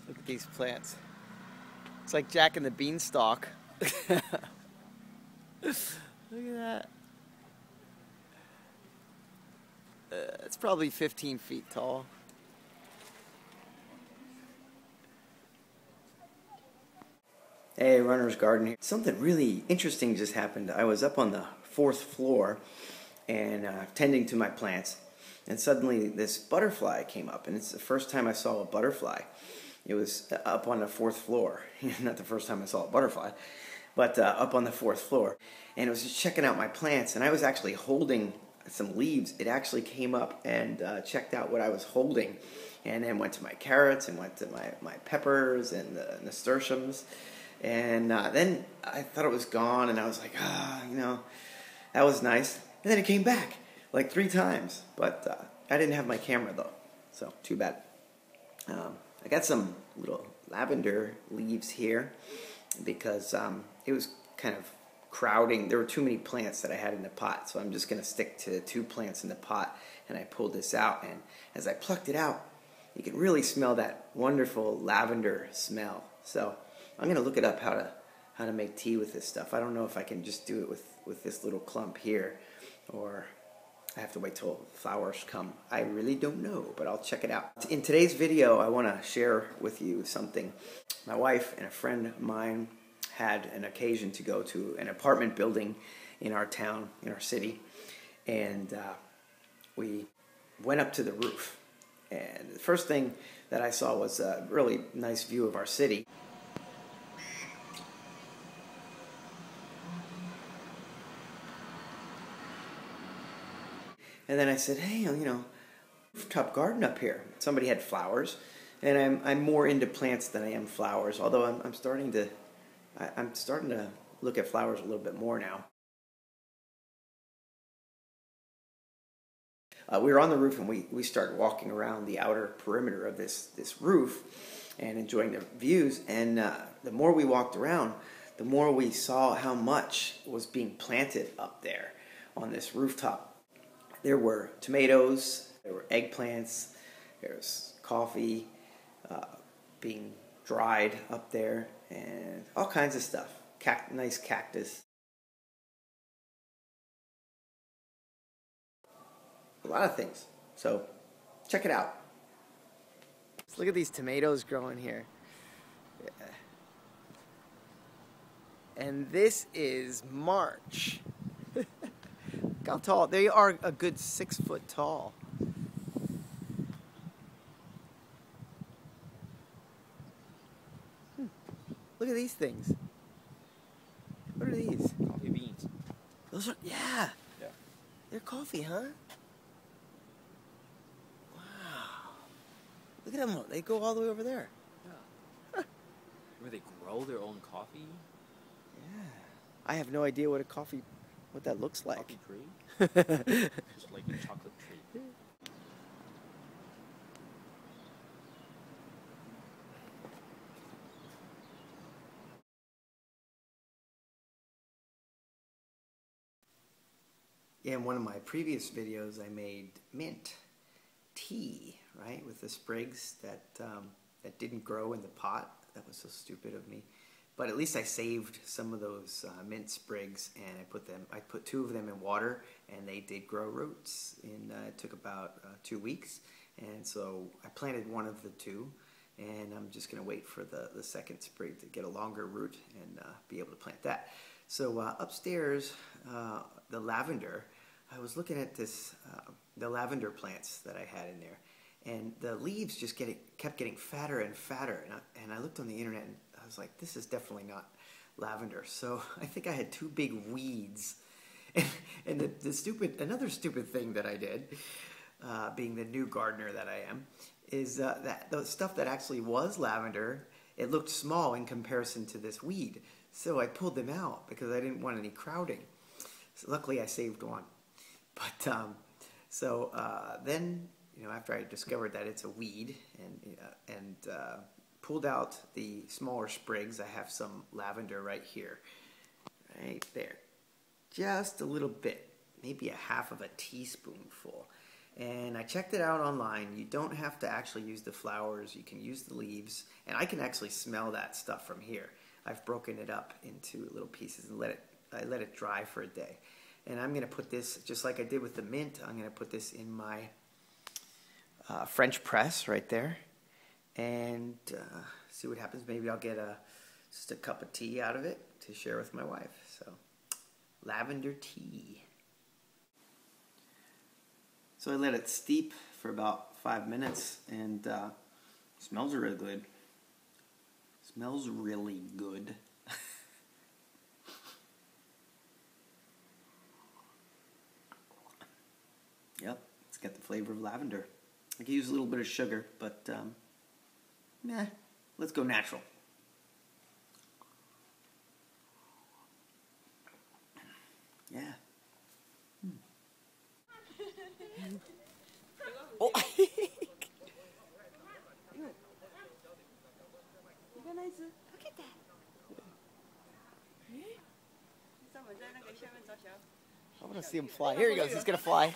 Look at these plants. It's like jack-and-the-beanstalk. Look at that. It's probably 15 feet tall. Hey, Runner's Garden here. Something really interesting just happened. I was up on the 4th floor and tending to my plants, and suddenly this butterfly came up, and it's the first time I saw a butterfly. It was up on the 4th floor. Not the first time I saw a butterfly, but up on the 4th floor. And it was just checking out my plants, and I was actually holding some leaves. It actually came up and checked out what I was holding, and then went to my carrots and went to my peppers and the nasturtiums. And then I thought it was gone, and I was like, that was nice. And then it came back like 3 times, but I didn't have my camera though, so too bad. I got some little lavender leaves here because it was kind of crowding. There were too many plants that I had in the pot, so I'm just going to stick to 2 plants in the pot. And I pulled this out, and as I plucked it out, you can really smell that wonderful lavender smell. So I'm going to look it up how to make tea with this stuff. I don't know if I can just do it with this little clump here, or I have to wait till flowers come. I really don't know, but I'll check it out. In today's video, I want to share with you something. My wife and a friend of mine had an occasion to go to an apartment building in our town, in our city, and we went up to the roof. And the first thing that I saw was a really nice view of our city. And then I said, hey, rooftop garden up here. Somebody had flowers, and I'm more into plants than I am flowers. Although I'm starting to look at flowers a little bit more now. We were on the roof, and we started walking around the outer perimeter of this roof and enjoying the views. And the more we walked around, the more we saw how much was being planted up there on this rooftop. There were tomatoes, there were eggplants, there was coffee being dried up there, and all kinds of stuff. Nice cactus. A lot of things. So, check it out. Let's look at these tomatoes growing here. Yeah. And this is March. Look how tall. They are a good 6 foot tall. Look at these things. What are these? Coffee beans. Those are, yeah. Yeah. They're coffee, huh? Wow. Look at them. They go all the way over there. Yeah. Where they grow their own coffee? Yeah. I have no idea what that looks like. Coffee tree? Just like a chocolate tree. Yeah, in one of my previous videos, I made mint tea, right, with the sprigs that didn't grow in the pot. That was so stupid of me. But at least I saved some of those mint sprigs, and I put 2 of them in water, and they did grow roots. And it took about 2 weeks, and so I planted one of the 2, and I'm just going to wait for the second sprig to get a longer root and be able to plant that. So upstairs, the lavender, I was looking at the lavender plants that I had in there, and the leaves just kept getting fatter and fatter, and I looked on the internet, and I was like, this is definitely not lavender. So I think I had 2 big weeds, and another stupid thing that I did, being the new gardener that I am, is that the stuff that actually was lavender, it looked small in comparison to this weed. So I pulled them out because I didn't want any crowding. So luckily I saved one. But then, after I discovered that it's a weed and pulled out the smaller sprigs, I have some lavender right here, right there. Just a little bit, maybe a half of a teaspoonful. And I checked it out online. You don't have to actually use the flowers. You can use the leaves. And I can actually smell that stuff from here. I've broken it up into little pieces and I let it dry for a day. And I'm going to put this, just like I did with the mint, I'm going to put this in my French press right there. And see what happens. Maybe I'll get just a cup of tea out of it to share with my wife. So, lavender tea. So I let it steep for about 5 minutes, and smells really good. Smells really good. Yep, it's got the flavor of lavender. I could use a little bit of sugar, but let's go natural. Yeah. Oh. I want to see him fly. Here he goes. He's going to fly.